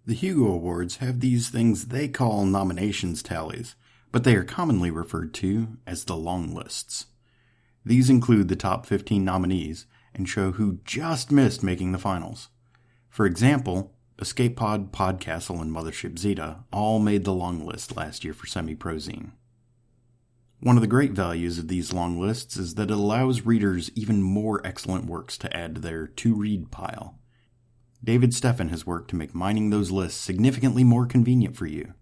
The Hugo Awards have these things they call nominations tallies, but they are commonly referred to as the long lists. These include the top 15 nominees and show who just missed making the finals. For example, EscapePod, PodCastle, and Mothership Zeta all made the long list last year for Semiprozine. One of the great values of these long lists is that it allows readers even more excellent works to add to their to-read pile. David Steffen has worked to make mining those lists significantly more convenient for you.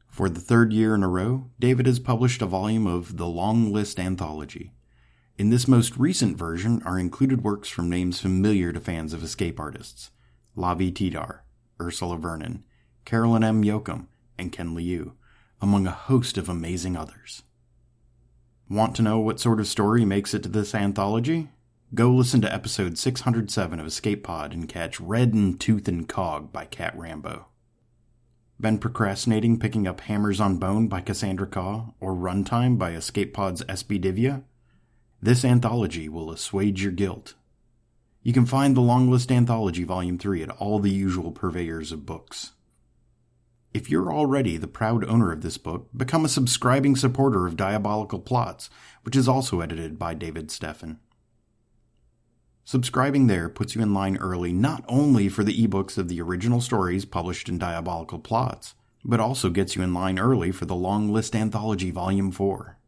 For the third year in a row, David has published a volume of the Long List Anthology. In this most recent version are included works from names familiar to fans of escape artists: Lavie Tidhar, Ursula Vernon, Carolyn M. Yoachim, and Ken Liu, among a host of amazing others. Want to know what sort of story makes it to this anthology? Go listen to episode 607 of EscapePod and catch Red in Tooth and Cog by Cat Rambo. Been procrastinating picking up Hammers on Bone by Cassandra Caw or Runtime by EscapePod's SB Divya? This anthology will assuage your guilt. You can find the Long List Anthology Volume 3 at all the usual purveyors of books. If you're already the proud owner of this book, become a subscribing supporter of Diabolical Plots, which is also edited by David Steffen. Subscribing there puts you in line early not only for the ebooks of the original stories published in Diabolical Plots, but also gets you in line early for the Long List Anthology Volume 4.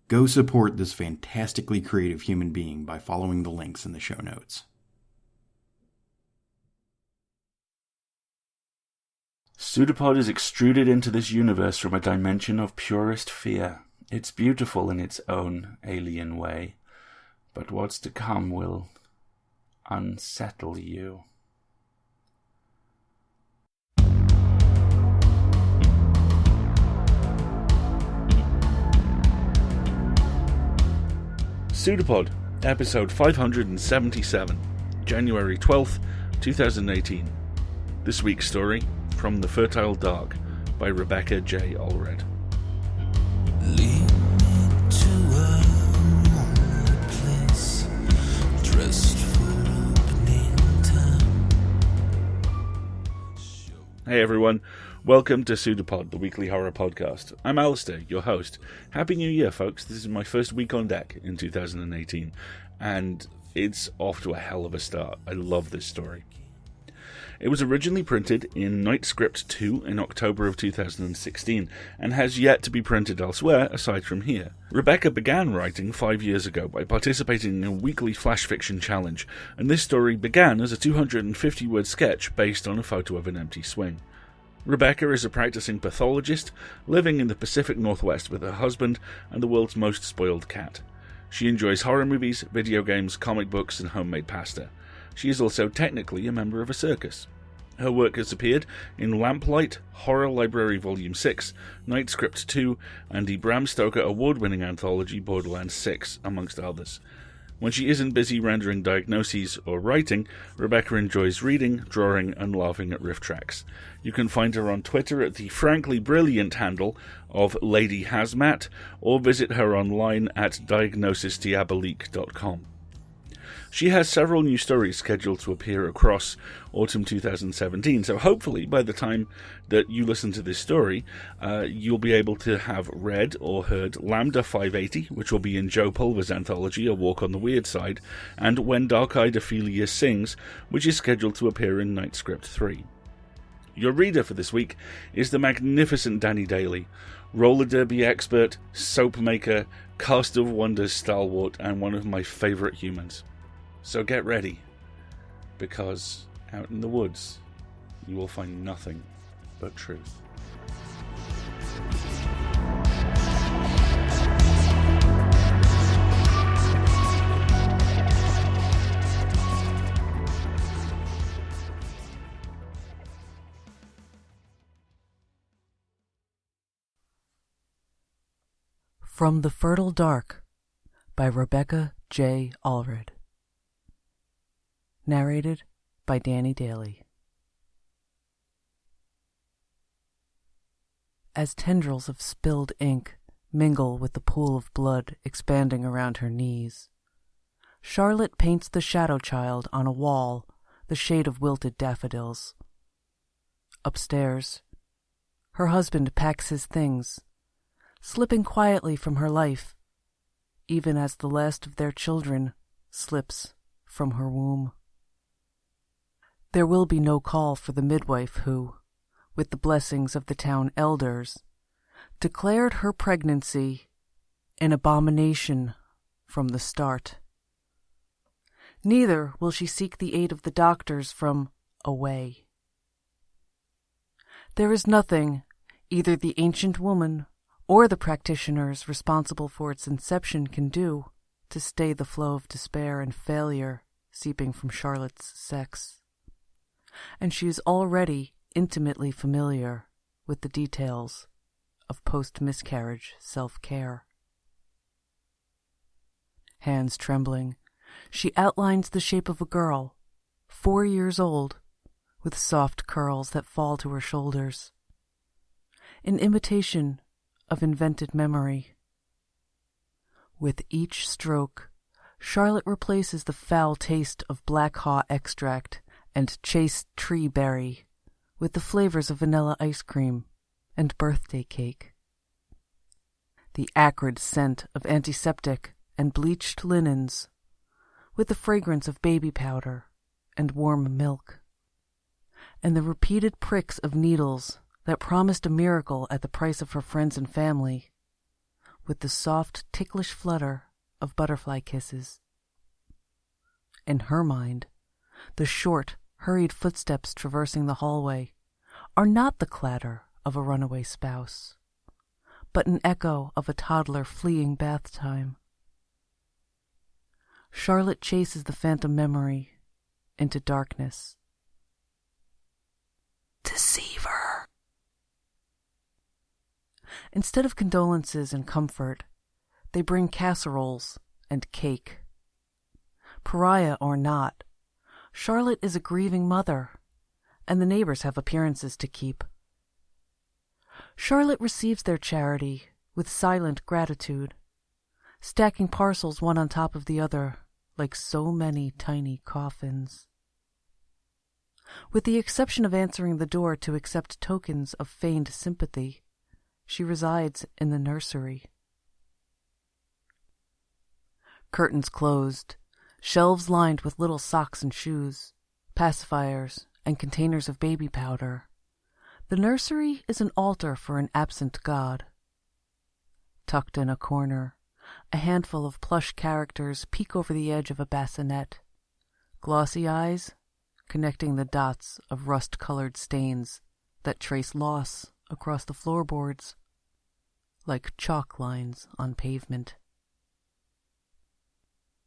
Go support this fantastically creative human being by following the links in the show notes. PseudoPod is extruded into this universe from a dimension of purest fear. It's beautiful in its own alien way. But what's to come will unsettle you. PseudoPod, episode 577, January 12th, 2018. This week's story, From the Fertile Dark, by Rebecca J. Allred. Hey everyone, welcome to PseudoPod, the weekly horror podcast. I'm Alasdair, your host. Happy New Year, folks. This is my first week on deck in 2018, and it's off to a hell of a start. I love this story. It was originally printed in Nightscript 2 in October of 2016, and has yet to be printed elsewhere aside from here. Rebecca began writing 5 years ago by participating in a weekly flash fiction challenge, and this story began as a 250-word sketch based on a photo of an empty swing. Rebecca is a practicing pathologist, living in the Pacific Northwest with her husband and the world's most spoiled cat. She enjoys horror movies, video games, comic books, and homemade pasta. She is also technically a member of a circus. Her work has appeared in Lamplight, Horror Library Volume 6, Nightscript 2, and the Bram Stoker award-winning anthology Borderlands 6, amongst others. When she isn't busy rendering diagnoses or writing, Rebecca enjoys reading, drawing, and laughing at riff tracks. You can find her on Twitter at the frankly brilliant handle of Lady Hazmat, or visit her online at diagnosisdiabolique.com. She has several new stories scheduled to appear across autumn 2017, so hopefully by the time that you listen to this story, you'll be able to have read or heard Lambda 580, which will be in Joe Pulver's anthology, A Walk on the Weird Side, and When Dark-Eyed Ophelia Sings, which is scheduled to appear in Nightscript 3. Your reader for this week is the magnificent Dani Daly, roller derby expert, soap maker, cast of wonders stalwart, and one of my favourite humans. So get ready, because out in the woods, you will find nothing but truth. From the Fertile Dark by Rebecca J. Allred. Narrated by Dani Daly. As tendrils of spilled ink mingle with the pool of blood expanding around her knees, Charlotte paints the shadow child on a wall the shade of wilted daffodils. Upstairs, her husband packs his things, slipping quietly from her life, even as the last of their children slips from her womb. There will be no call for the midwife who, with the blessings of the town elders, declared her pregnancy an abomination from the start. Neither will she seek the aid of the doctors from away. There is nothing either the ancient woman or the practitioners responsible for its inception can do to stay the flow of despair and failure seeping from Charlotte's sex. And she is already intimately familiar with the details of post-miscarriage self-care. Hands trembling, she outlines the shape of a girl, 4 years old, with soft curls that fall to her shoulders, in imitation of invented memory. With each stroke, Charlotte replaces the foul taste of black haw extract and chaste tree berry with the flavors of vanilla ice cream and birthday cake. The acrid scent of antiseptic and bleached linens with the fragrance of baby powder and warm milk, and the repeated pricks of needles that promised a miracle at the price of her friends and family, with the soft, ticklish flutter of butterfly kisses. In her mind, the short, hurried footsteps traversing the hallway are not the clatter of a runaway spouse, but an echo of a toddler fleeing bath time. Charlotte chases the phantom memory into darkness. Deceiver! Instead of condolences and comfort, they bring casseroles and cake. Pariah or not, Charlotte is a grieving mother, and the neighbors have appearances to keep. Charlotte receives their charity with silent gratitude, stacking parcels one on top of the other like so many tiny coffins. With the exception of answering the door to accept tokens of feigned sympathy, she resides in the nursery. Curtains closed, shelves lined with little socks and shoes, pacifiers, and containers of baby powder. The nursery is an altar for an absent god. Tucked in a corner, a handful of plush characters peek over the edge of a bassinet, glossy eyes connecting the dots of rust-colored stains that trace loss across the floorboards, like chalk lines on pavement.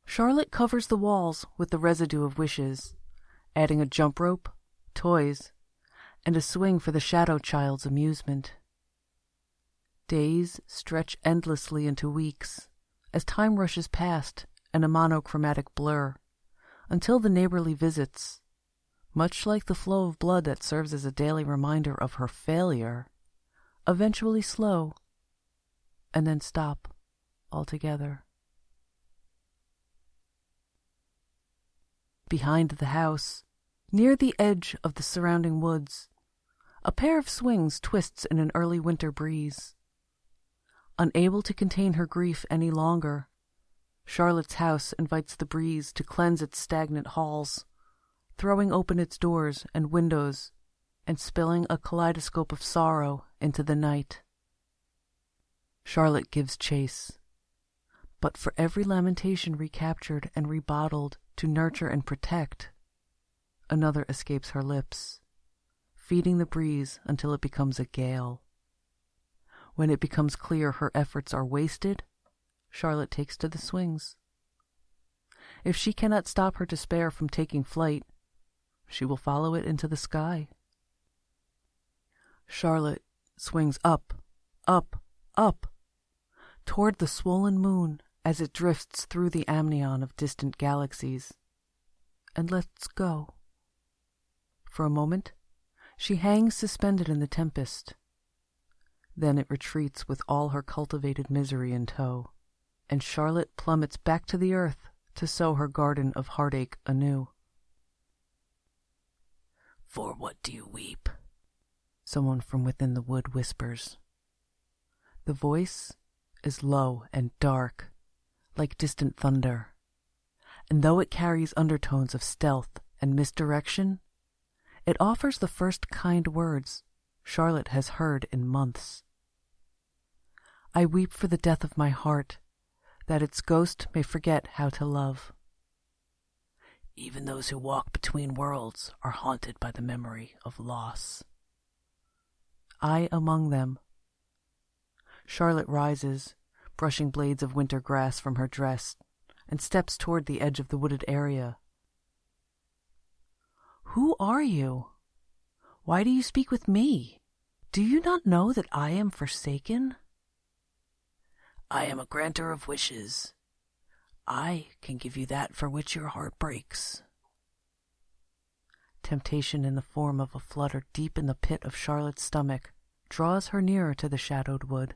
Charlotte covers the walls with the residue of wishes, adding a jump rope, toys, and a swing for the shadow child's amusement. Days stretch endlessly into weeks as time rushes past in a monochromatic blur, until the neighborly visits, much like the flow of blood that serves as a daily reminder of her failure, eventually slow and then stop altogether. Behind the house, near the edge of the surrounding woods, a pair of swings twists in an early winter breeze. Unable to contain her grief any longer, Charlotte's house invites the breeze to cleanse its stagnant halls, throwing open its doors and windows and spilling a kaleidoscope of sorrow into the night. Charlotte gives chase, but for every lamentation recaptured and rebottled to nurture and protect, another escapes her lips, feeding the breeze until it becomes a gale. When it becomes clear her efforts are wasted, Charlotte takes to the swings. If she cannot stop her despair from taking flight, she will follow it into the sky. Charlotte swings up, up, up, toward the swollen moon as it drifts through the amnion of distant galaxies, and lets go. For a moment, she hangs suspended in the tempest. Then it retreats with all her cultivated misery in tow, and Charlotte plummets back to the earth to sow her garden of heartache anew. For what do you weep? Someone from within the wood whispers. The voice is low and dark, like distant thunder, and though it carries undertones of stealth and misdirection, it offers the first kind words Charlotte has heard in months. I weep for the death of my heart, that its ghost may forget how to love. Even those who walk between worlds are haunted by the memory of loss. I among them. Charlotte rises, brushing blades of winter grass from her dress, and steps toward the edge of the wooded area. Who are you? Why do you speak with me? Do you not know that I am forsaken? I am a granter of wishes. I can give you that for which your heart breaks. Temptation in the form of a flutter deep in the pit of Charlotte's stomach draws her nearer to the shadowed wood.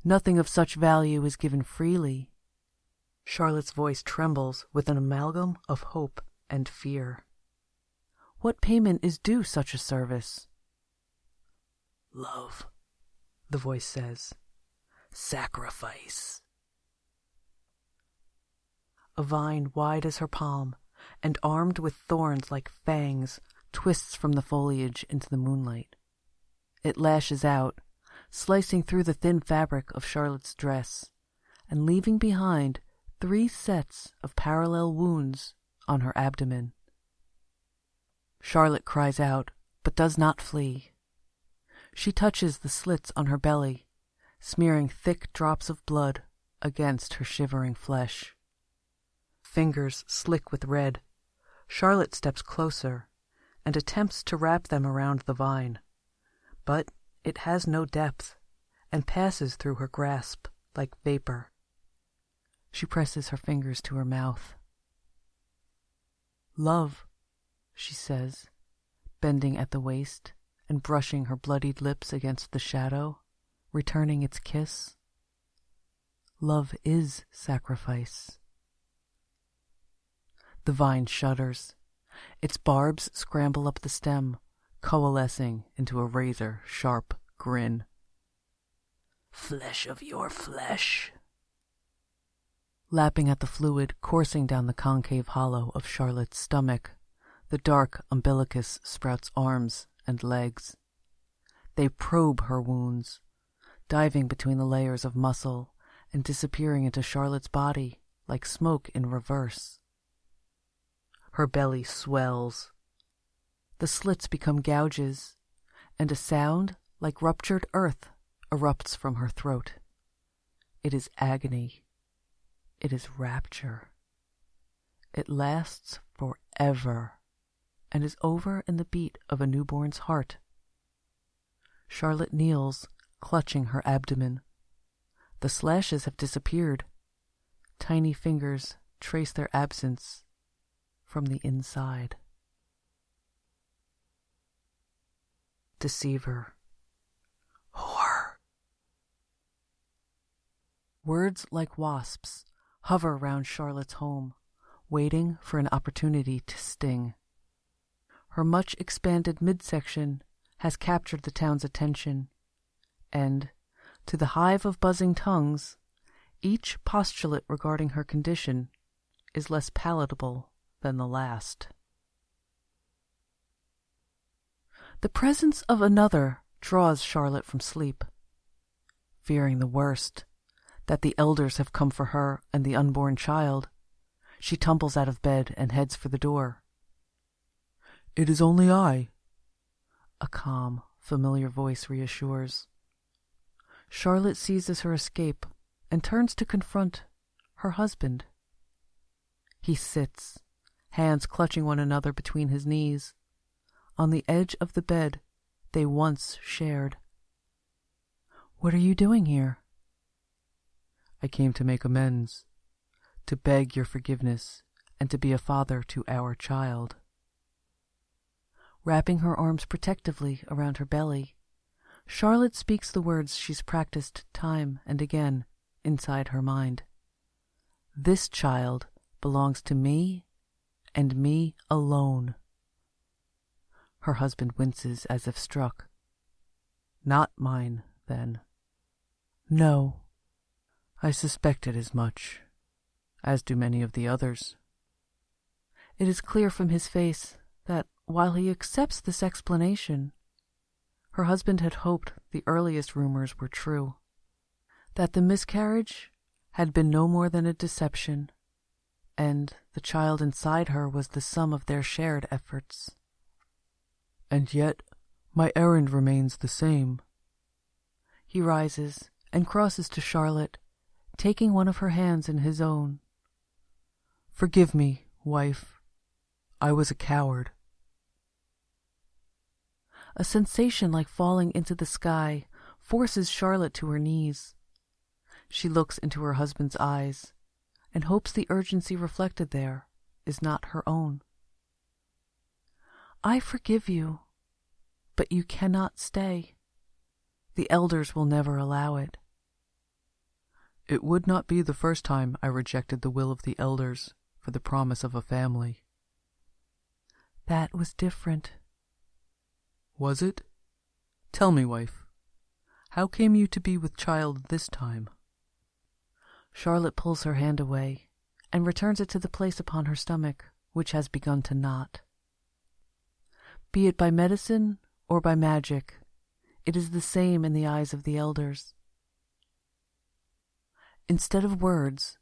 Nothing of such value is given freely. Charlotte's voice trembles with an amalgam of hope and fear. What payment is due such a service? Love, the voice says. Sacrifice. A vine wide as her palm and armed with thorns like fangs twists from the foliage into the moonlight. It lashes out, slicing through the thin fabric of Charlotte's dress and leaving behind 3 sets of parallel wounds on her abdomen. Charlotte cries out, but does not flee. She touches the slits on her belly, smearing thick drops of blood against her shivering flesh. Fingers slick with red, Charlotte steps closer and attempts to wrap them around the vine, but it has no depth and passes through her grasp like vapor. She presses her fingers to her mouth. Love, she says, bending at the waist and brushing her bloodied lips against the shadow, returning its kiss. Love is sacrifice. The vine shudders. Its barbs scramble up the stem, coalescing into a razor-sharp grin. Flesh of your flesh. Lapping at the fluid coursing down the concave hollow of Charlotte's stomach, the dark umbilicus sprouts arms and legs. They probe her wounds, diving between the layers of muscle and disappearing into Charlotte's body like smoke in reverse. Her belly swells. The slits become gouges, and a sound like ruptured earth erupts from her throat. It is agony. It is rapture. It lasts forever and is over in the beat of a newborn's heart. Charlotte kneels, clutching her abdomen. The slashes have disappeared. Tiny fingers trace their absence from the inside. Deceiver. Whore. Words like wasps hover round Charlotte's home, waiting for an opportunity to sting. Her much-expanded midsection has captured the town's attention, and, to the hive of buzzing tongues, each postulate regarding her condition is less palatable than the last. The presence of another draws Charlotte from sleep. Fearing the worst, that the elders have come for her and the unborn child, she tumbles out of bed and heads for the door. It is only I, a calm, familiar voice reassures. Charlotte seizes her escape and turns to confront her husband. He sits, hands clutching one another between his knees, on the edge of the bed they once shared. What are you doing here? I came to make amends, to beg your forgiveness, and to be a father to our child. Wrapping her arms protectively around her belly, Charlotte speaks the words she's practiced time and again inside her mind. This child belongs to me and me alone. Her husband winces as if struck. Not mine, then. No. I suspected as much, as do many of the others. It is clear from his face that, while he accepts this explanation, her husband had hoped the earliest rumors were true, that the miscarriage had been no more than a deception, and the child inside her was the sum of their shared efforts. And yet, my errand remains the same. He rises and crosses to Charlotte, taking one of her hands in his own. Forgive me, wife. I was a coward. A sensation like falling into the sky forces Charlotte to her knees. She looks into her husband's eyes and hopes the urgency reflected there is not her own. I forgive you, but you cannot stay. The elders will never allow it. It would not be the first time I rejected the will of the elders for the promise of a family. That was different. Was it? Tell me, wife, how came you to be with child this time? Charlotte pulls her hand away and returns it to the place upon her stomach, which has begun to knot. Be it by medicine or by magic, it is the same in the eyes of the elders. Instead of words,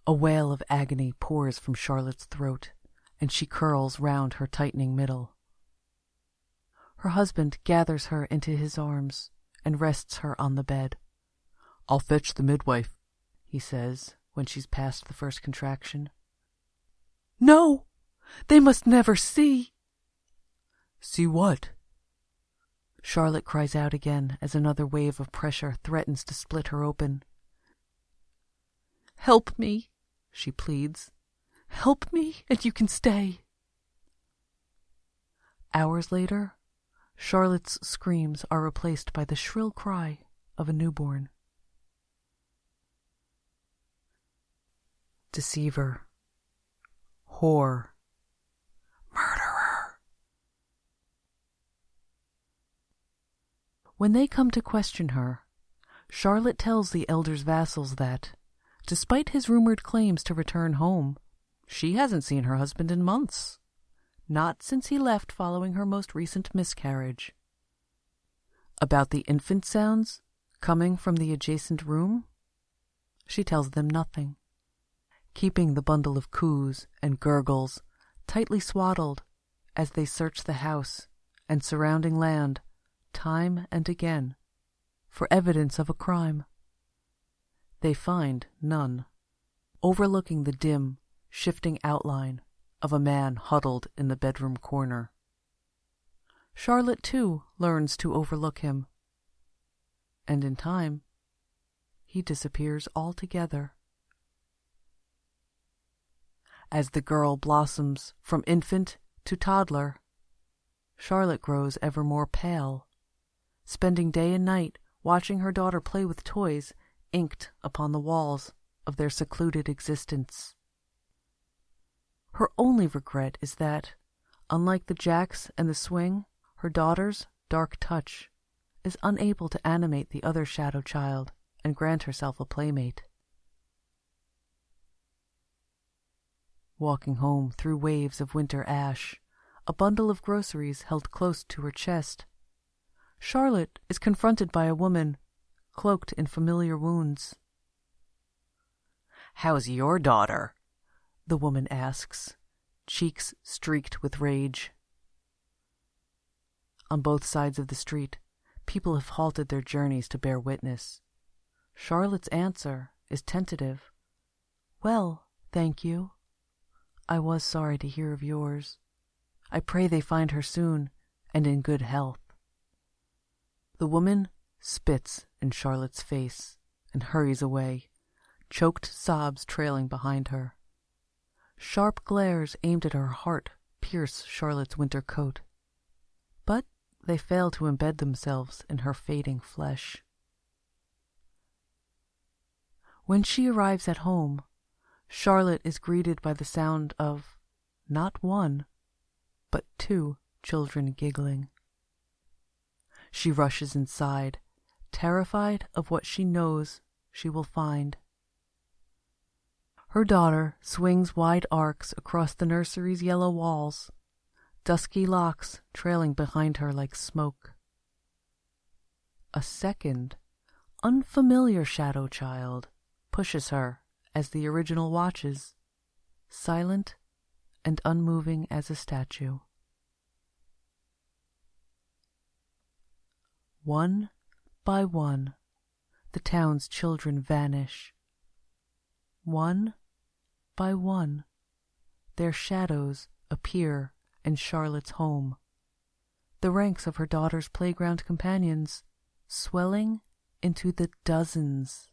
a wail of agony pours from Charlotte's throat, and she curls round her tightening middle. Her husband gathers her into his arms and rests her on the bed. I'll fetch the midwife, he says, when she's past the first contraction. No! They must never see! See what? Charlotte cries out again as another wave of pressure threatens to split her open. Help me, she pleads. Help me, and you can stay. Hours later, Charlotte's screams are replaced by the shrill cry of a newborn. Deceiver. Whore. Murderer. When they come to question her, Charlotte tells the elders' vassals that, despite his rumored claims to return home, she hasn't seen her husband in months. Not since he left following her most recent miscarriage. About the infant sounds coming from the adjacent room, she tells them nothing, keeping the bundle of coos and gurgles tightly swaddled as they search the house and surrounding land time and again for evidence of a crime. They find none, overlooking the dim, shifting outline of a man huddled in the bedroom corner. Charlotte, too, learns to overlook him, and in time, he disappears altogether. As the girl blossoms from infant to toddler, Charlotte grows ever more pale, spending day and night watching her daughter play with toys inked upon the walls of their secluded existence. Her only regret is that, unlike the jacks and the swing, her daughter's dark touch is unable to animate the other shadow child and grant herself a playmate. Walking home through waves of winter ash, a bundle of groceries held close to her chest, Charlotte is confronted by a woman cloaked in familiar wounds. "How's your daughter?" the woman asks, cheeks streaked with rage. On both sides of the street, people have halted their journeys to bear witness. Charlotte's answer is tentative. "Well, thank you. I was sorry to hear of yours. I pray they find her soon and in good health." The woman spits in Charlotte's face and hurries away, choked sobs trailing behind her. Sharp glares aimed at her heart pierce Charlotte's winter coat, but they fail to embed themselves in her fading flesh. When she arrives at home, Charlotte is greeted by the sound of not one, but two children giggling. She rushes inside, terrified of what she knows she will find. Her daughter swings wide arcs across the nursery's yellow walls, dusky locks trailing behind her like smoke. A second, unfamiliar shadow child pushes her as the original watches, silent and unmoving as a statue. One by one, the town's children vanish. One by one, their shadows appear in Charlotte's home, the ranks of her daughter's playground companions swelling into the dozens.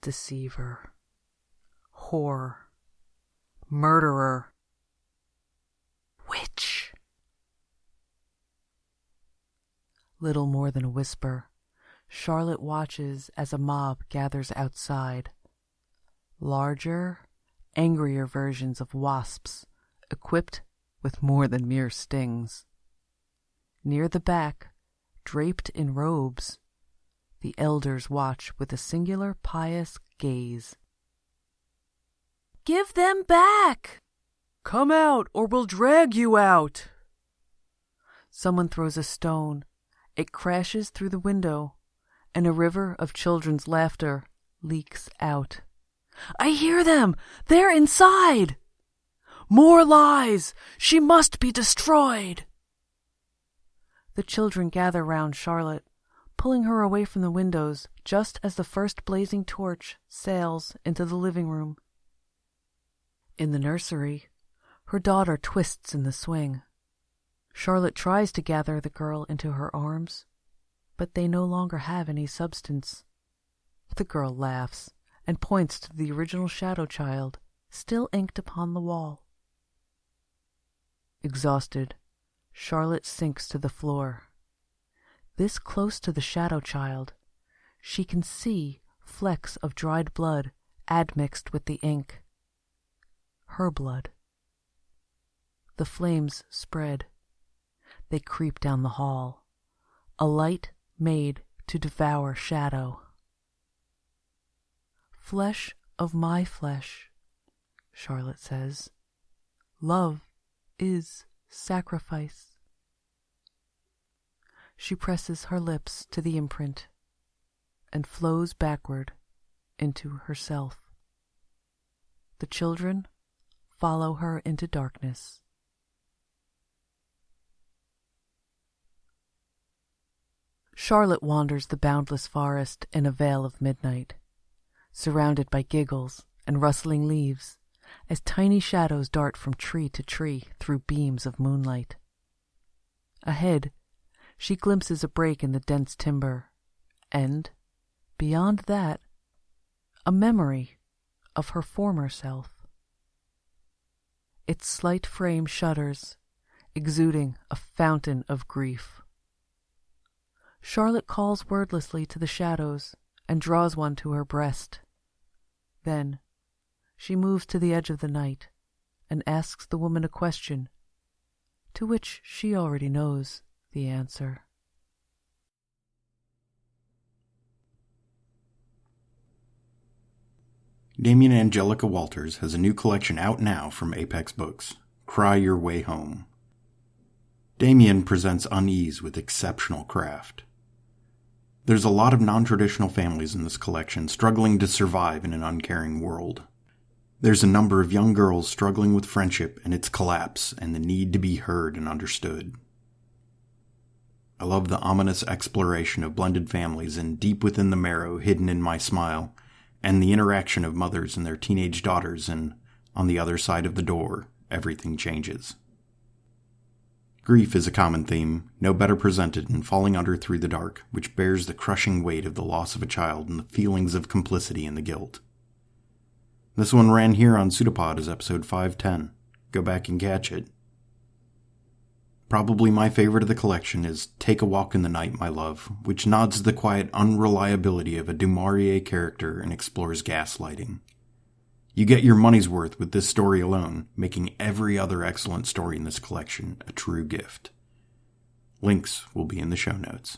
Deceiver, whore, murderer, witch. Little more than a whisper, Charlotte watches as a mob gathers outside. Larger, angrier versions of wasps, equipped with more than mere stings. Near the back, draped in robes, the elders watch with a singular pious gaze. "Give them back! Come out, or we'll drag you out!" Someone throws a stone. It crashes through the window, and a river of children's laughter leaks out. "I hear them! They're inside! More lies! She must be destroyed!" The children gather round Charlotte, pulling her away from the windows just as the first blazing torch sails into the living room. In the nursery, her daughter twists in the swing. Charlotte tries to gather the girl into her arms, but they no longer have any substance. The girl laughs and points to the original shadow child, still inked upon the wall. Exhausted, Charlotte sinks to the floor. This close to the shadow child, she can see flecks of dried blood admixed with the ink. Her blood. The flames spread. They creep down the hall, a light made to devour shadow. "Flesh of my flesh," Charlotte says. "Love is sacrifice." She presses her lips to the imprint and flows backward into herself. The children follow her into darkness. Charlotte wanders the boundless forest in a veil of midnight, surrounded by giggles and rustling leaves, as tiny shadows dart from tree to tree through beams of moonlight. Ahead, she glimpses a break in the dense timber, and, beyond that, a memory of her former self. Its slight frame shudders, exuding a fountain of grief. Charlotte calls wordlessly to the shadows and draws one to her breast. Then, she moves to the edge of the night and asks the woman a question, to which she already knows the answer. Damien Angelica Walters has a new collection out now from Apex Books, Cry Your Way Home. Damien presents unease with exceptional craft. There's a lot of non-traditional families in this collection struggling to survive in an uncaring world. There's a number of young girls struggling with friendship and its collapse and the need to be heard and understood. I love the ominous exploration of blended families and deep within the marrow hidden in my smile, and the interaction of mothers and their teenage daughters, and on the other side of the door, everything changes. Grief is a common theme, no better presented in Falling Under Through the Dark, which bears the crushing weight of the loss of a child and the feelings of complicity in the guilt. This one ran here on PseudoPod as episode 510. Go back and catch it. Probably my favorite of the collection is Take a Walk in the Night, My Love, which nods to the quiet unreliability of a Du Maurier character and explores gaslighting. You get your money's worth with this story alone, making every other excellent story in this collection a true gift. Links will be in the show notes.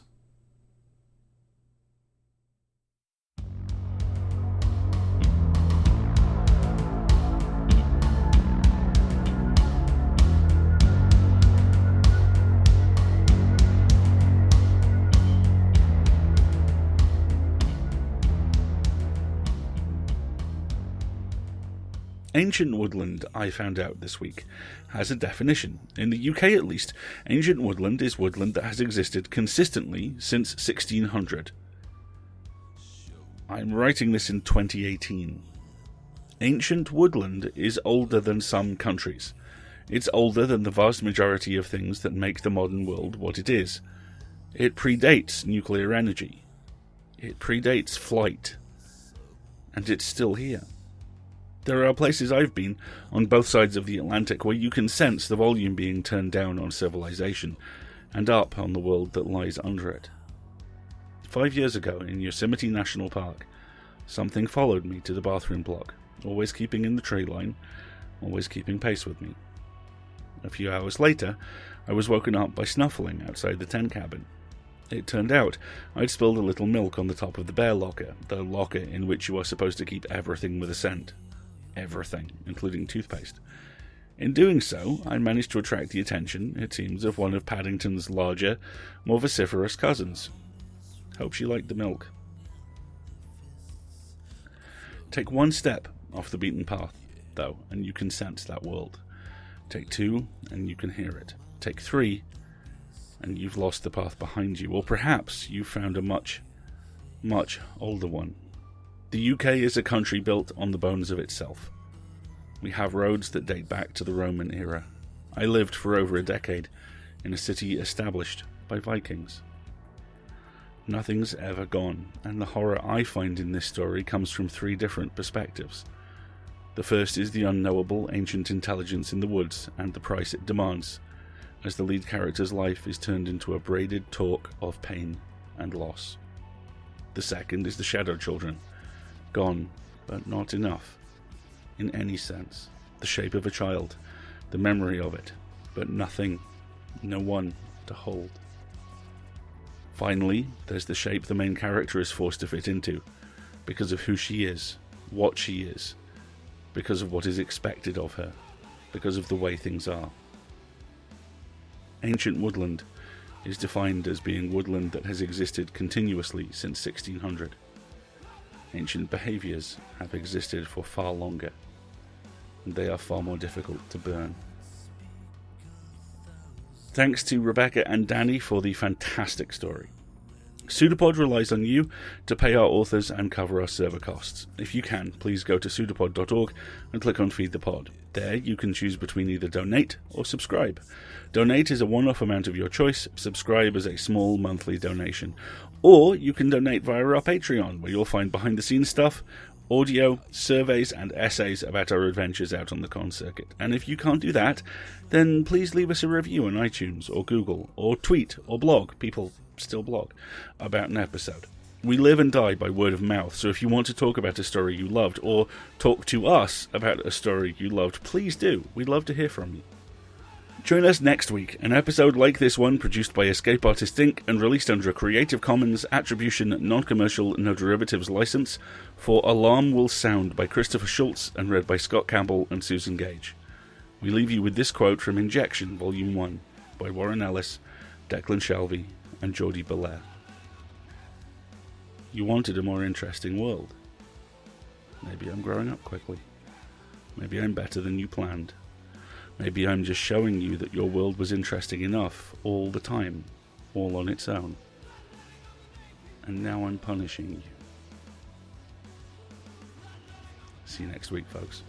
Ancient woodland, I found out this week, has a definition. In the UK at least, ancient woodland is woodland that has existed consistently since 1600. I'm writing this in 2018. Ancient woodland is older than some countries. It's older than the vast majority of things that make the modern world what it is. It predates nuclear energy. It predates flight. And it's still here. There are places I've been, on both sides of the Atlantic, where you can sense the volume being turned down on civilization, and up on the world that lies under it. 5 years ago, in Yosemite National Park, something followed me to the bathroom block, always keeping in the tree line, always keeping pace with me. A few hours later, I was woken up by snuffling outside the tent cabin. It turned out I'd spilled a little milk on the top of the bear locker, the locker in which you are supposed to keep everything with a scent. Everything, including toothpaste. In doing so, I managed to attract the attention, it seems, of one of Paddington's larger, more vociferous cousins. Hope she liked the milk. Take one step off the beaten path, though, and you can sense that world. Take two, and you can hear it. Take three, and you've lost the path behind you, or perhaps you've found a much, much older one. The UK is a country built on the bones of itself. We have roads that date back to the Roman era. I lived for over a decade in a city established by Vikings. Nothing's ever gone, and the horror I find in this story comes from three different perspectives. The first is the unknowable ancient intelligence in the woods and the price it demands, as the lead character's life is turned into a braided talk of pain and loss. The second is the Shadow Children. Gone, but not enough, in any sense. The shape of a child, the memory of it, but nothing, no one to hold. Finally, there's the shape the main character is forced to fit into, because of who she is, what she is, because of what is expected of her, because of the way things are. Ancient woodland is defined as being woodland that has existed continuously since 1600. Ancient behaviours have existed for far longer, and they are far more difficult to burn. Thanks to Rebecca and Dani for the fantastic story. PseudoPod relies on you to pay our authors and cover our server costs. If you can, please go to pseudopod.org and click on Feed the Pod. There you can choose between either donate or subscribe. Donate is a one-off amount of your choice, subscribe is a small monthly donation. Or you can donate via our Patreon, where you'll find behind-the-scenes stuff, audio, surveys and essays about our adventures out on the con circuit. And if you can't do that, then please leave us a review on iTunes or Google, or tweet or blog, people still blog, about an episode. We live and die by word of mouth, so if you want to talk about a story you loved, or talk to us about a story you loved, please do. We'd love to hear from you. Join us next week, an episode like this one produced by Escape Artist Inc. and released under a Creative Commons Attribution Non-Commercial No Derivatives license for Alarm Will Sound by Christopher Schultz and read by Scott Campbell and Susan Gage. We leave you with this quote from Injection Volume 1 by Warren Ellis, Declan Shalvey and Geordie Belair. You wanted a more interesting world. Maybe I'm growing up quickly. Maybe I'm better than you planned. Maybe I'm just showing you that your world was interesting enough all the time, all on its own. And now I'm punishing you. See you next week, folks.